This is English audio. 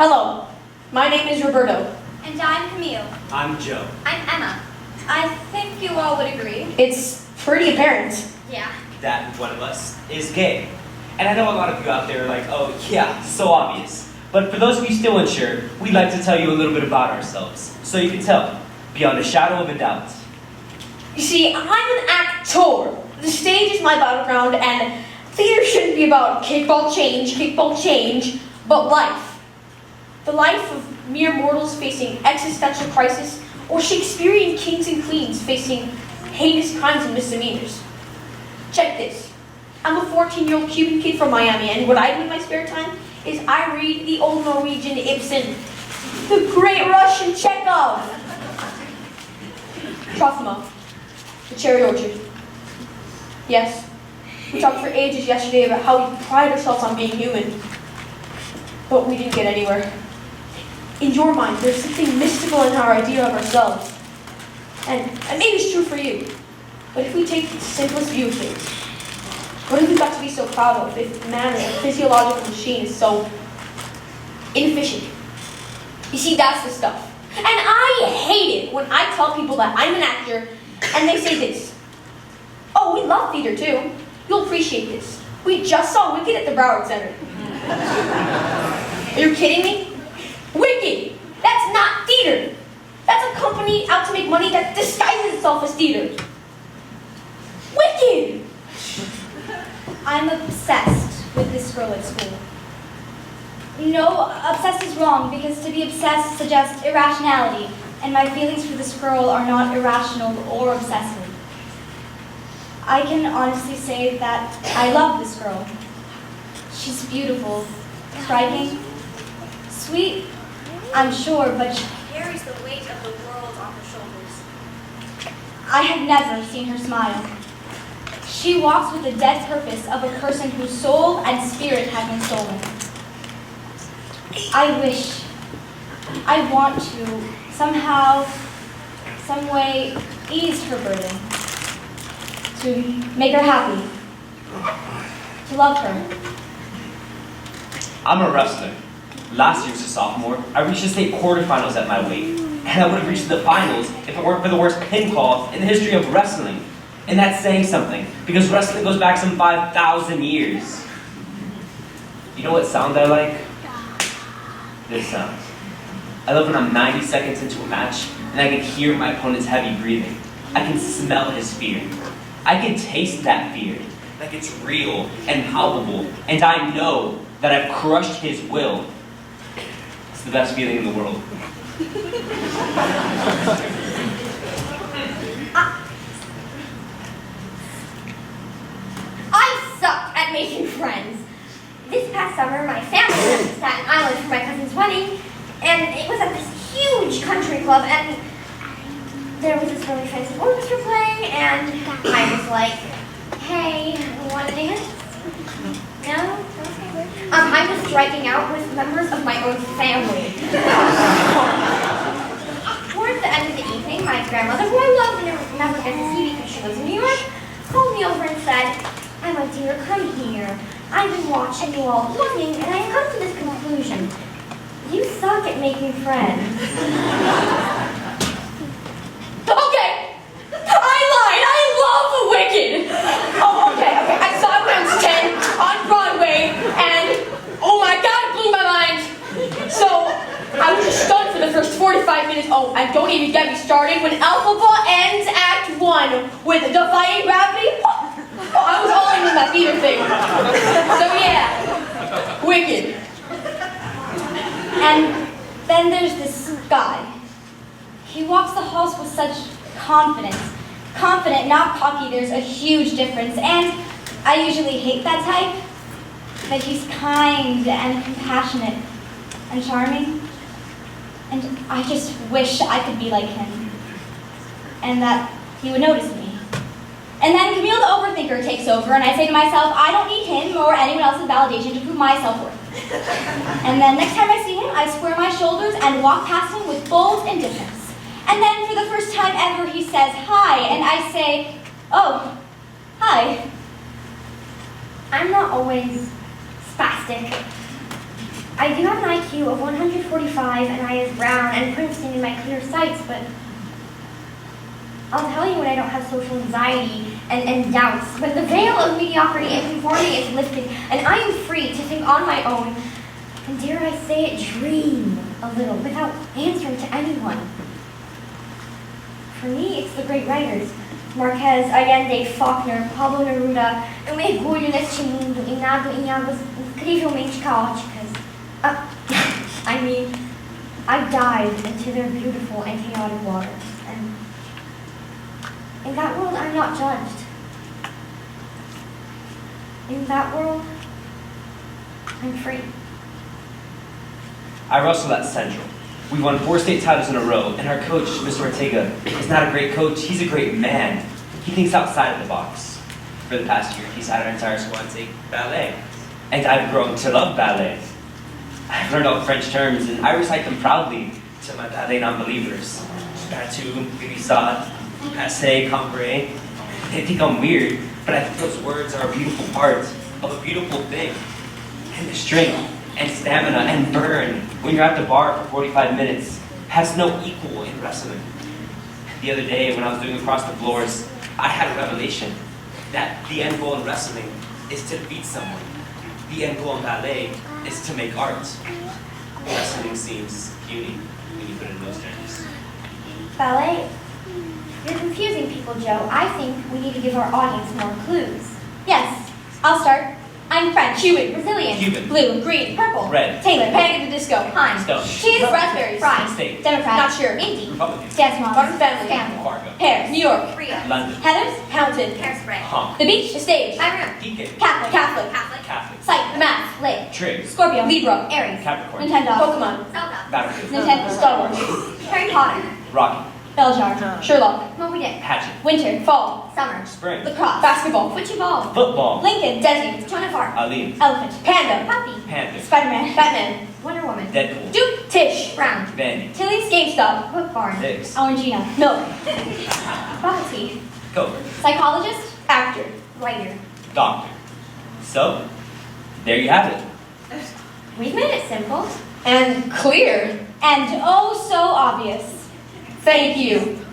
Hello, my name is Roberto. And I'm Camille. I'm Joe. I'm Emma. I think you all would agree. It's pretty apparent. Yeah. That one of us is gay. And I know a lot of you out there are like, oh yeah, so obvious. But for those of you still unsure, we'd like to tell you a little bit about ourselves, so you can tell, beyond a shadow of a doubt. You see, I'm an actor. The stage is my battleground, and theater shouldn't be about kickball change, but life. The life of mere mortals facing existential crisis, or Shakespearean kings and queens facing heinous crimes and misdemeanors. Check this. I'm a 14-year-old Cuban kid from Miami, and what I do in my spare time is I read the old Norwegian Ibsen, the great Russian Chekhov, Trofimo, the Cherry Orchard. Yes, we talked for ages yesterday about how we pride ourselves on being human, but we didn't get anywhere. In your mind, there's something mystical in our idea of ourselves, and maybe it's true for you, but if we take the simplest view of things, what have we got to be so proud of if man as a physiological machine is so inefficient? You see, that's the stuff. And I hate it when I tell people that I'm an actor and they say this. Oh, we love theater too. You'll appreciate this. We just saw Wicked at the Broward Center. Are you kidding me? Wicked! That's not theater. That's a company out to make money that disguises itself as theater. Wicked! I'm obsessed with this girl at school. No, obsessed is wrong, because to be obsessed suggests irrationality, and my feelings for this girl are not irrational or obsessive. I can honestly say that I love this girl. She's beautiful, striking, sweet, I'm sure, but she carries the weight of the world on her shoulders. I have never seen her smile. She walks with the dead purpose of a person whose soul and spirit have been stolen. I want to, somehow, some way, ease her burden. To make her happy. To love her. I'm a wrestler. Last year as a sophomore, I reached the state quarterfinals at my weight, and I would have reached the finals if it weren't for the worst pinfall in the history of wrestling. And that's saying something, because wrestling goes back some 5,000 years. You know what sound I like? This sound. I love when I'm 90 seconds into a match, and I can hear my opponent's heavy breathing. I can smell his fear. I can taste that fear, like it's real and palpable, and I know that I've crushed his will. It's the best feeling in the world. I suck at making friends. This past summer, my family went to Staten Island for my cousin's wedding, and it was at this huge country club, and there was this really fancy orchestra playing, and I was like, hey, want to dance? No? Okay. I was striking out with members of my own family. Towards the end of the evening, my grandmother, who I love and never get to see because she lives in New York, called me over and said, Emma dear, come here. I've been watching you all evening, and I've come to this conclusion. You suck at making friends. Okay, I lied. I love Wicked. Oh, okay. I saw it when I was 10 on Broadway, and oh my God, it blew my mind. So I was just stunned for the first 45 minutes. Oh, and don't even get me started when Alphaba ends Act 1 with Defying Gravity. Oh, I was all in with that theater thing. So yeah, Wicked. And then there's this guy. He walks the halls with such confidence. Confident, not cocky, there's a huge difference. And I usually hate that type, but he's kind and compassionate and charming. And I just wish I could be like him. And that he would notice me. And then Camille the Overthinker takes over, and I say to myself, I don't need him or anyone else's validation to prove my self-worth. And then next time I see him, I square my shoulders and walk past him with bold indifference. And then for the first time ever, he says, hi, and I say, oh, hi. I'm not always spastic. I do have an IQ of 145 and I is brown and Princeton in my clear sights, but I'll tell you when I don't have social anxiety and doubts, when the veil of mediocrity and conformity is lifted and I am free to think on my own, and dare I say it, dream a little without answering to anyone. For me, it's the great writers. Marquez, Allende, Faulkner, Pablo Neruda, eu mergulho neste mundo e nado em águas incrivelmente caóticas. I mean, I dived into their beautiful and chaotic waters, and in that world, I'm not judged. In that world, I'm free. I wrestled at Central. We won 4 state titles in a row, and our coach, Mr. Ortega, is not a great coach, he's a great man. He thinks outside of the box. For the past year, he's had our entire squad take ballet. And I've grown to love ballet. I've learned all French terms, and I recite them proudly to my ballet non-believers. Battu, glissade, passe, compre. They think I'm weird, but I think those words are a beautiful part of a beautiful thing. And the strength and stamina and burn when you're at the bar for 45 minutes has no equal in wrestling. The other day when I was doing across the floors, I had a revelation that the end goal in wrestling is to beat someone. The end goal in ballet is to make art. Wrestling seems puny when you put it in those terms. Ballet? You're confusing people, Joe. I think we need to give our audience more clues. Yes, I'll start. I'm French. Cuban. Brazilian. Cuban. Blue. Green. Purple. Red. Taylor. Panic at the Disco. Heinz. Stone. Cheese. Raspberries. Fries. Steak. Democrat. Not sure. Indie. Republican. Dance Moms. Modern Family. Scandal. Fargo. Paris. New York. Rio. London. Heathers. Hamilton. Hairspray. Honk. The Beach. The Stage. My room. Deacon. Catholic. Catholic. Catholic. Psych. Math. Lit. Trig. Scorpio. Libra. Aries. Capricorn. Nintendo. Pokemon. Zelda. Battlefield. Nintendo. Star Wars. Harry Potter. Rocky. Beljar. Sherlock. Moby Dick. Hatchet. Winter. Fall. Summer. Spring. Lacrosse. Basketball. Football. Football. Lincoln. Desi. Joan of Arc. Aline. Elephant. Panda. Puppy. Panther. Spider-Man. Batman. Wonder Woman. Deadpool. Duke. Tish. Brown. Vandy. Tilly's. GameStop. Book Barn. Dicks. Orangina. Milk. Bubble tea. Coke. Psychologist. Actor. Writer. Doctor. So, there you have it. We've made it simple. And clear. And oh so obvious. Thank you.